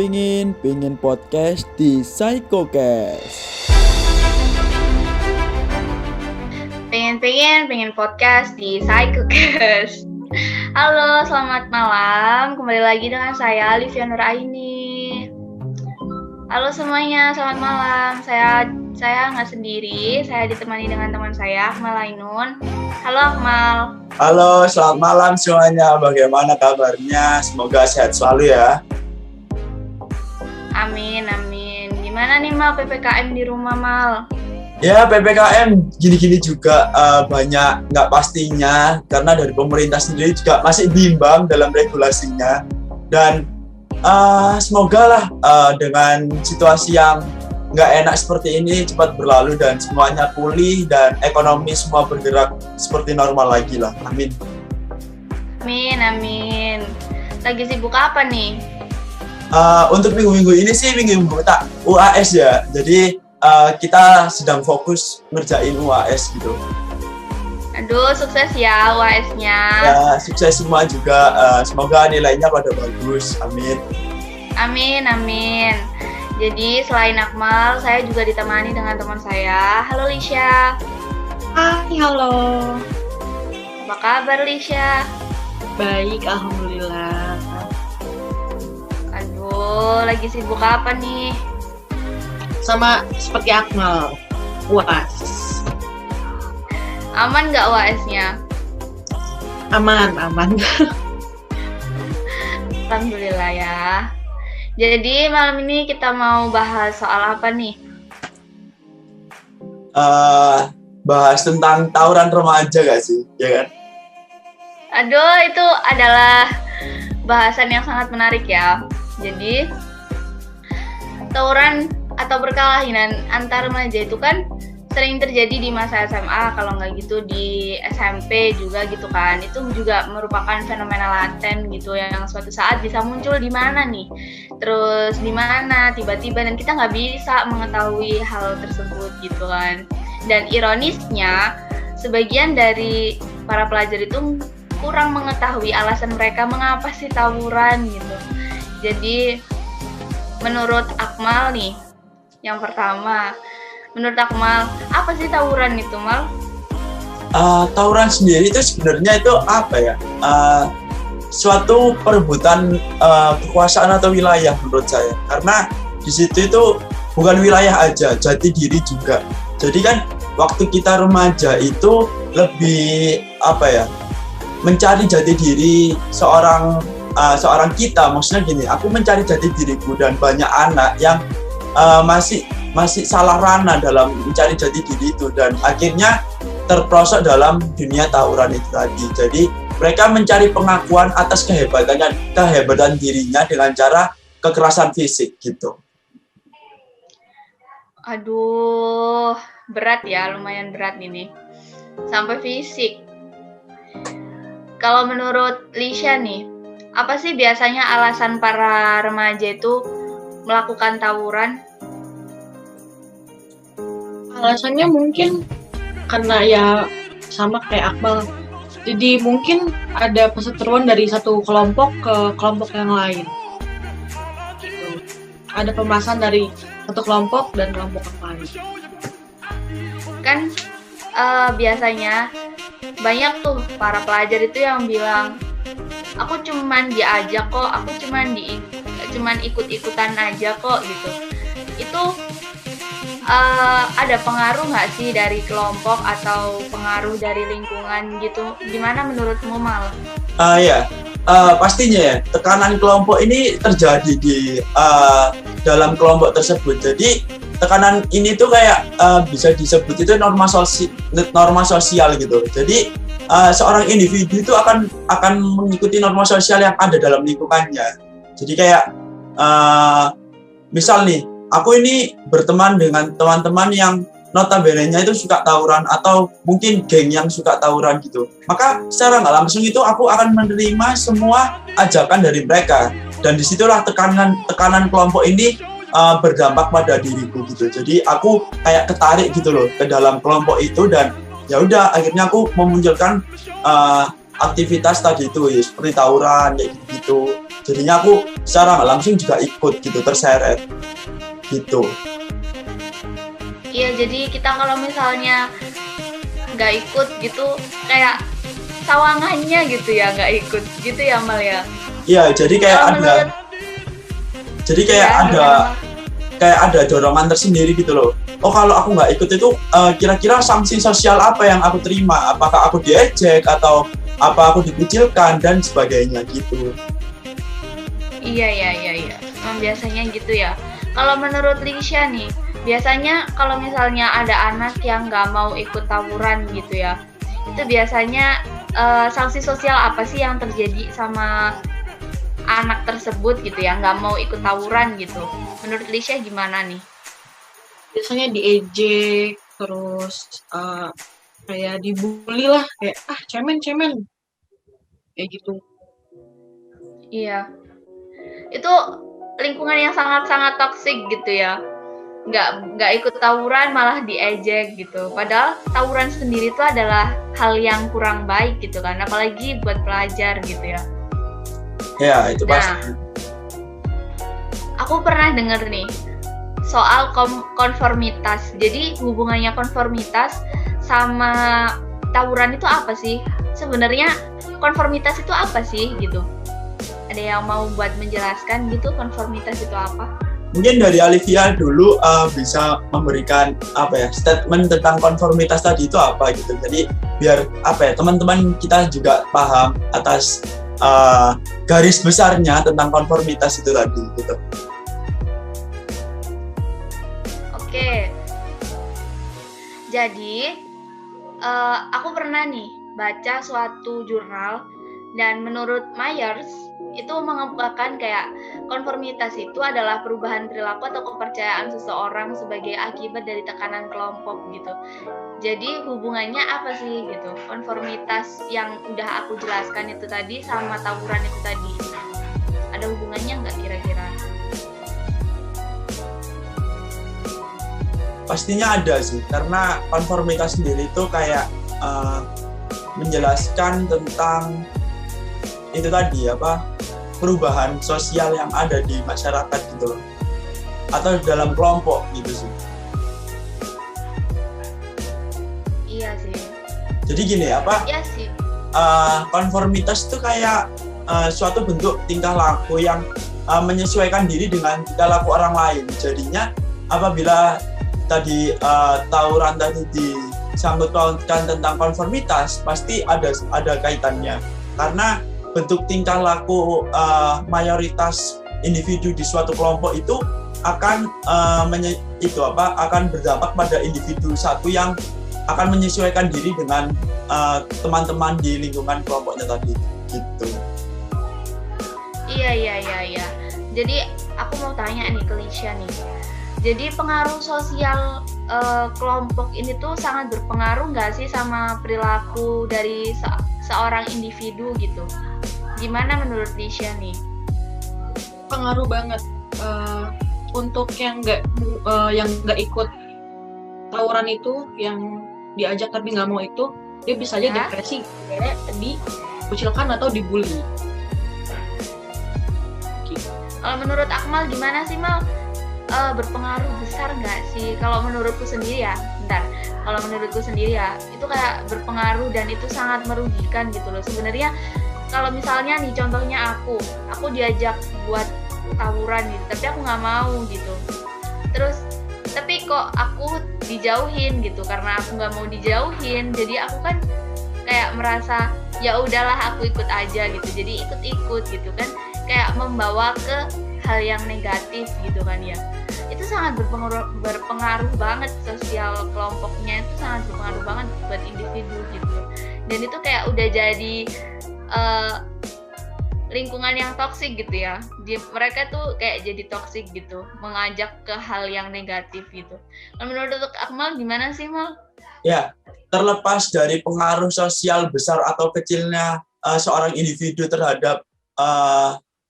pingin podcast di Psychocast. Pengen podcast di Psychocast. Halo, selamat malam. Kembali lagi dengan saya Livia Nuraini. Halo semuanya, selamat malam. Saya nggak sendiri. Saya ditemani dengan teman saya, Akmal Ainun. Halo Akmal. Halo, selamat malam semuanya. Bagaimana kabarnya? Semoga sehat selalu ya. Amin. Gimana nih Mal PPKM di rumah Mal? Ya, PPKM gini-gini juga banyak nggak pastinya karena dari pemerintah sendiri juga masih bimbang dalam regulasinya. Dan semoga lah dengan situasi yang nggak enak seperti ini cepat berlalu dan semuanya pulih dan ekonomi semua bergerak seperti normal lagi lah. Amin. Amin. Lagi sibuk apa nih? Untuk minggu-minggu ini sih minggu tak UAS ya. Jadi kita sedang fokus ngerjain UAS gitu. Aduh, sukses ya UAS-nya. Ya, sukses semua juga. Semoga nilainya pada bagus. Amin. Amin. Jadi selain Akmal, saya juga ditemani dengan teman saya. Halo Lisha. Hai, halo. Apa kabar Lisha? Baik, alhamdulillah. Aduh, lagi sibuk apa nih? Sama seperti Akmal, UAS. Aman nggak UAS-nya? Aman. Alhamdulillah ya. Jadi malam ini kita mau bahas soal apa nih? Bahas tentang tawuran remaja gak sih? Ya kan? Aduh, itu adalah bahasan yang sangat menarik ya. Jadi tawuran atau perkelahian antar remaja itu kan sering terjadi di masa SMA, kalau nggak gitu di SMP juga gitu kan. Itu juga merupakan fenomena laten gitu yang suatu saat bisa muncul di mana nih, terus di mana tiba-tiba, dan kita nggak bisa mengetahui hal tersebut gitu kan. Dan ironisnya sebagian dari para pelajar itu kurang mengetahui alasan mereka mengapa sih tawuran gitu. Jadi menurut Akmal nih, yang pertama, menurut Akmal, apa sih tawuran itu, Mal? Tawuran sendiri itu sebenarnya itu apa ya? Suatu perebutan kekuasaan atau wilayah menurut saya. Karena di situ itu bukan wilayah aja, jati diri juga. Jadi kan waktu kita remaja itu lebih apa ya? Mencari jati diri seorang kita. Maksudnya gini, aku mencari jati diriku dan banyak anak yang masih salah ranah dalam mencari jati diri itu dan akhirnya terperosok dalam dunia tawuran itu tadi. Jadi mereka mencari pengakuan atas kehebatan dirinya dengan cara kekerasan fisik gitu. Aduh, berat ya, lumayan berat ini. Sampai fisik. Kalau menurut Lisha nih, apa sih biasanya alasan para remaja itu melakukan tawuran? Alasannya mungkin karena ya sama kayak Akmal. Jadi mungkin ada perseteruan dari satu kelompok ke kelompok yang lain. Gitu. Ada pembahasan dari satu kelompok dan kelompok yang lain. Kan biasanya banyak tuh para pelajar itu yang bilang, aku cuman diajak kok, aku cuman ikut-ikutan aja kok gitu. Itu ada pengaruh nggak sih dari kelompok atau pengaruh dari lingkungan gitu? Gimana menurutmu, Mal? Pastinya ya, tekanan kelompok ini terjadi di dalam kelompok tersebut. Jadi tekanan ini tuh kayak bisa disebut itu norma sosial gitu. Jadi seorang individu itu akan mengikuti norma sosial yang ada dalam lingkungannya. Jadi kayak misal nih, aku ini berteman dengan teman-teman yang notabene-nya itu suka tawuran atau mungkin geng yang suka tawuran gitu. Maka secara nggak langsung itu aku akan menerima semua ajakan dari mereka. Dan disitulah tekanan kelompok ini berdampak pada diriku gitu. Jadi aku kayak ketarik gitu loh ke dalam kelompok itu dan ya udah akhirnya aku memunculkan aktivitas tadi itu ya, seperti tawuran kayak gitu. Jadinya aku secara nggak langsung juga ikut gitu, terseret gitu. Iya, jadi kita kalau misalnya nggak ikut gitu kayak sawangannya gitu ya, nggak ikut gitu ya Mal ya. Iya, jadi kayak Kalau ada menurut kayak ya, ada gimana, kayak ada dorongan tersendiri gitu loh. Oh, kalau aku nggak ikut itu kira-kira sanksi sosial apa yang aku terima? Apakah aku diejek atau apa aku dikucilkan dan sebagainya gitu. Iya. Emang biasanya gitu ya. Kalau menurut Lisha nih, biasanya kalau misalnya ada anak yang nggak mau ikut tawuran gitu ya, itu biasanya sanksi sosial apa sih yang terjadi sama anak tersebut gitu ya, nggak mau ikut tawuran gitu. Menurut Lisha gimana nih? Biasanya diejek, terus kayak dibully lah, kayak cemen kayak gitu. Iya, itu lingkungan yang sangat-sangat toksik gitu ya. Nggak ikut tawuran malah diejek gitu. Padahal tawuran sendiri itu adalah hal yang kurang baik gitu kan, apalagi buat pelajar gitu ya. Ya, itu Nah, pasti. aku pernah dengar nih soal konformitas. Jadi hubungannya konformitas sama tawuran itu apa sih? Sebenarnya konformitas itu apa sih gitu? Ada yang mau buat menjelaskan gitu konformitas itu apa? Mungkin dari Alivia dulu bisa memberikan statement tentang konformitas tadi itu apa gitu. Jadi biar teman-teman kita juga paham atas garis besarnya tentang konformitas itu tadi gitu. Oke. Jadi aku pernah nih baca suatu jurnal dan menurut Myers itu mengemukakan kayak konformitas itu adalah perubahan perilaku atau kepercayaan seseorang sebagai akibat dari tekanan kelompok gitu. Jadi hubungannya apa sih gitu? Konformitas yang udah aku jelaskan itu tadi sama tawuran itu tadi. Ada hubungannya nggak kira-kira? Pastinya ada sih, karena konformitas sendiri itu kayak menjelaskan tentang itu tadi perubahan sosial yang ada di masyarakat gitu loh, atau dalam kelompok gitu sih. Iya sih. Jadi gini Iya sih. konformitas itu kayak suatu bentuk tingkah laku yang menyesuaikan diri dengan tingkah laku orang lain. Jadinya apabila tadi tawuran tadi disangkut pautkan tentang konformitas, pasti ada kaitannya, karena bentuk tingkah laku mayoritas individu di suatu kelompok itu akan akan berdampak pada individu satu yang akan menyesuaikan diri dengan teman-teman di lingkungan kelompoknya tadi gitu. Iya. Jadi aku mau tanya nih ke Lisha nih. Jadi pengaruh sosial kelompok ini tuh sangat berpengaruh nggak sih sama perilaku dari seorang individu gitu? Gimana menurut Lisha nih? Pengaruh banget. Untuk yang nggak ikut tawuran itu, yang diajak tapi nggak mau itu, dia bisa aja depresi, kayak dikucilkan atau dibully. Kalau menurut Akmal gimana sih Mal? Berpengaruh besar nggak sih? Kalau menurutku sendiri ya, kalau menurutku sendiri ya, itu kayak berpengaruh dan itu sangat merugikan gitu loh. Sebenarnya kalau misalnya nih contohnya aku diajak buat tawuran gitu, tapi aku nggak mau gitu. Terus tapi kok aku dijauhin gitu, karena aku nggak mau dijauhin, jadi aku kan kayak merasa ya udahlah aku ikut aja gitu. Jadi ikut gitu kan, kayak membawa ke hal yang negatif gitu kan ya. Itu sangat berpengaruh banget, sosial kelompoknya itu sangat berpengaruh banget buat individu gitu. Dan itu kayak udah jadi lingkungan yang toksik gitu ya. Mereka tuh kayak jadi toksik gitu, mengajak ke hal yang negatif gitu. Nah, menurut Akmal gimana sih Mal? Ya, terlepas dari pengaruh sosial besar atau kecilnya seorang individu terhadap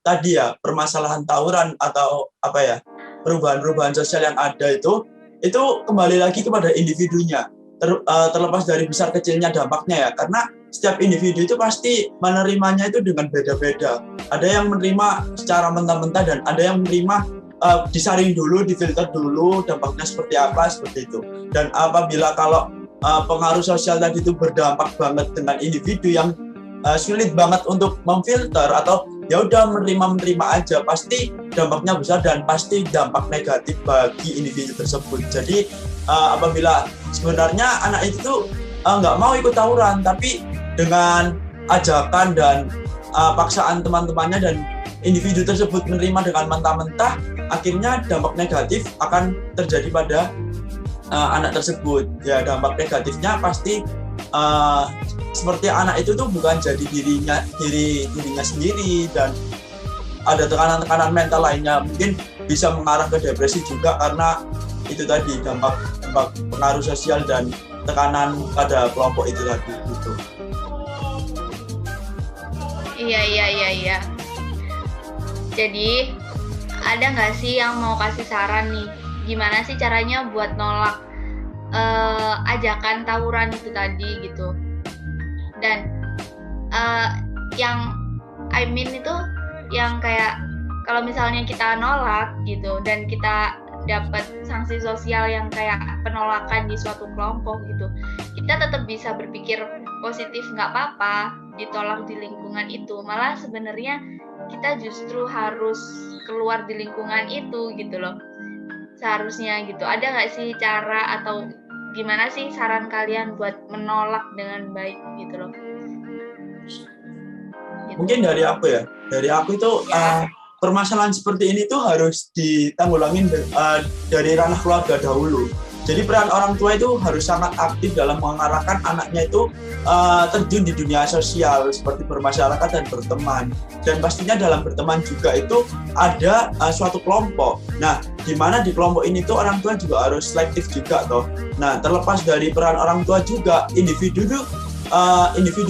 tadi ya permasalahan tawuran atau perubahan-perubahan sosial yang ada itu kembali lagi kepada individunya. Terlepas dari besar kecilnya dampaknya ya, karena setiap individu itu pasti menerimanya itu dengan beda-beda. Ada yang menerima secara mentah-mentah dan ada yang menerima disaring dulu, difilter dulu dampaknya seperti apa, seperti itu. Dan apabila kalau pengaruh sosial tadi itu berdampak banget dengan individu yang sulit banget untuk memfilter atau ya udah menerima aja, pasti dampaknya besar dan pasti dampak negatif bagi individu tersebut. Jadi apabila sebenarnya anak itu nggak mau ikut tawuran, tapi dengan ajakan dan paksaan teman-temannya dan individu tersebut menerima dengan mentah-mentah, akhirnya dampak negatif akan terjadi pada anak tersebut. Ya, dampak negatifnya pasti seperti anak itu tuh bukan jadi dirinya sendiri dan ada tekanan-tekanan mental lainnya, mungkin bisa mengarah ke depresi juga karena itu tadi dampak pengaruh sosial dan tekanan pada kelompok itu tadi gitu. Iya. Jadi ada nggak sih yang mau kasih saran nih? Gimana sih caranya buat nolak ajakan tawuran itu tadi gitu? Dan yang I mean itu yang kayak kalau misalnya kita nolak gitu dan kita dapat sanksi sosial yang kayak penolakan di suatu kelompok gitu, kita tetap bisa berpikir positif, nggak apa-apa ditolak di lingkungan itu, malah sebenarnya kita justru harus keluar di lingkungan itu gitu loh seharusnya gitu. Ada nggak sih cara atau gimana sih saran kalian buat menolak dengan baik gitu loh? Gitu. Mungkin dari aku itu permasalahan seperti ini tuh harus ditanggulangin dari ranah keluarga dahulu. Jadi peran orang tua itu harus sangat aktif dalam mengarahkan anaknya itu terjun di dunia sosial seperti bermasyarakat dan berteman. Dan pastinya dalam berteman juga itu ada suatu kelompok. Nah, di mana di kelompok ini tuh orang tua juga harus selektif juga toh. Nah, terlepas dari peran orang tua juga individu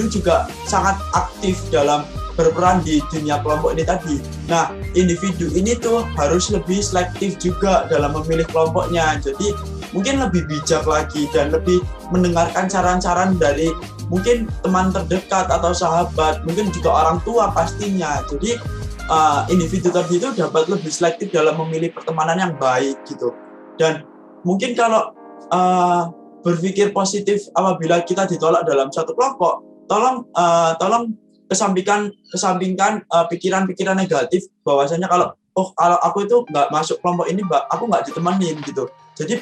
juga sangat aktif dalam berperan di dunia kelompok ini tadi. Nah, individu ini tuh harus lebih selektif juga dalam memilih kelompoknya. Jadi mungkin lebih bijak lagi dan lebih mendengarkan saran-saran dari mungkin teman terdekat atau sahabat, mungkin juga orang tua pastinya. Jadi individu tadi itu dapat lebih selektif dalam memilih pertemanan yang baik gitu. Dan mungkin kalau berpikir positif apabila kita ditolak dalam satu kelompok, tolong kesampingkan pikiran-pikiran negatif bahwasanya kalau aku itu nggak masuk kelompok ini, aku nggak ditemenin gitu. Jadi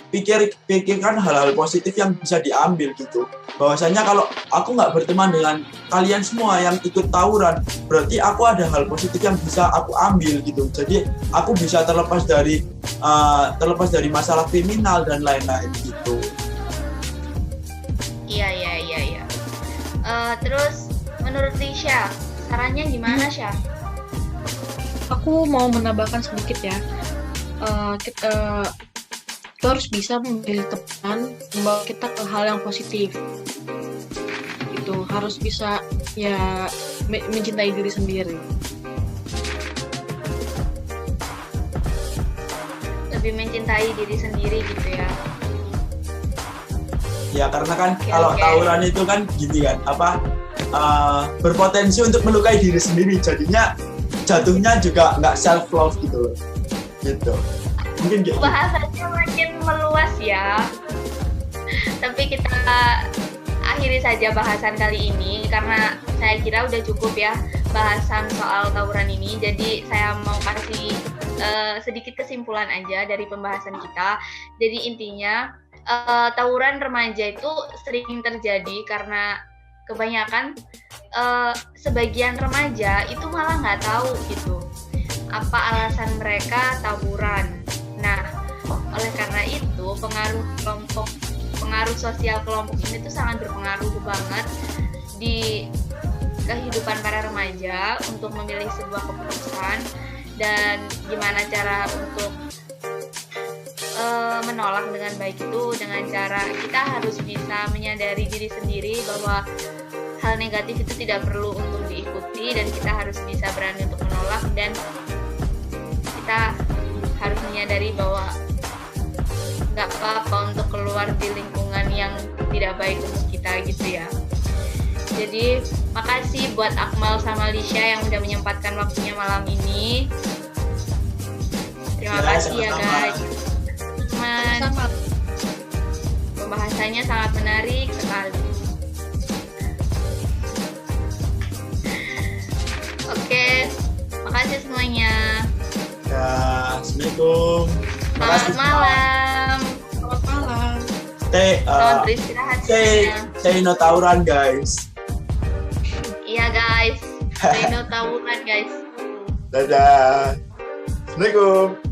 pikirkan hal-hal positif yang bisa diambil gitu. Bahwasanya kalau aku nggak berteman dengan kalian semua yang ikut tawuran, berarti aku ada hal positif yang bisa aku ambil gitu. Jadi aku bisa terlepas dari masalah kriminal dan lain-lain gitu. Iya. Terus menurut Tisha, sarannya gimana, Syah? Aku mau menambahkan sedikit ya. Kita harus bisa memilih teman membawa kita ke hal yang positif. Itu harus bisa ya mencintai diri sendiri. Lebih mencintai diri sendiri gitu ya. Ya karena kan kalau tawuran itu kan gini kan, berpotensi untuk melukai diri sendiri, jadinya jatuhnya juga nggak self love gitu. Mungkin gitu. Bahasanya makin meluas ya. Tapi kita akhiri saja bahasan kali ini karena saya kira udah cukup ya bahasan soal tawuran ini. Jadi saya mau kasih sedikit kesimpulan aja dari pembahasan kita. Jadi intinya tawuran remaja itu sering terjadi karena kebanyakan sebagian remaja itu malah nggak tahu gitu apa alasan mereka tawuran. Nah, oleh karena itu pengaruh sosial kelompok ini tuh sangat berpengaruh banget di kehidupan para remaja untuk memilih sebuah keputusan dan gimana cara untuk menolak dengan baik itu dengan cara kita harus bisa menyadari diri sendiri bahwa hal negatif itu tidak perlu untuk diikuti dan kita harus bisa berani untuk menolak dan kita harus menyadari bahwa nggak apa-apa untuk keluar di lingkungan yang tidak baik untuk kita gitu ya. Jadi makasih buat Akmal sama Lisha yang udah menyempatkan waktunya malam ini. Terima kasih ya sama-sama. guys. Teman, Sama. pembahasannya sangat menarik sekali. Oke, makasih semuanya. Ya, assalamualaikum. Terima Selamat kasih. malam. Selamat malam. Selamat beristirahat semuanya. Stay no tawuran guys. Iya guys, Reno tawuran guys. Dadah. Assalamualaikum.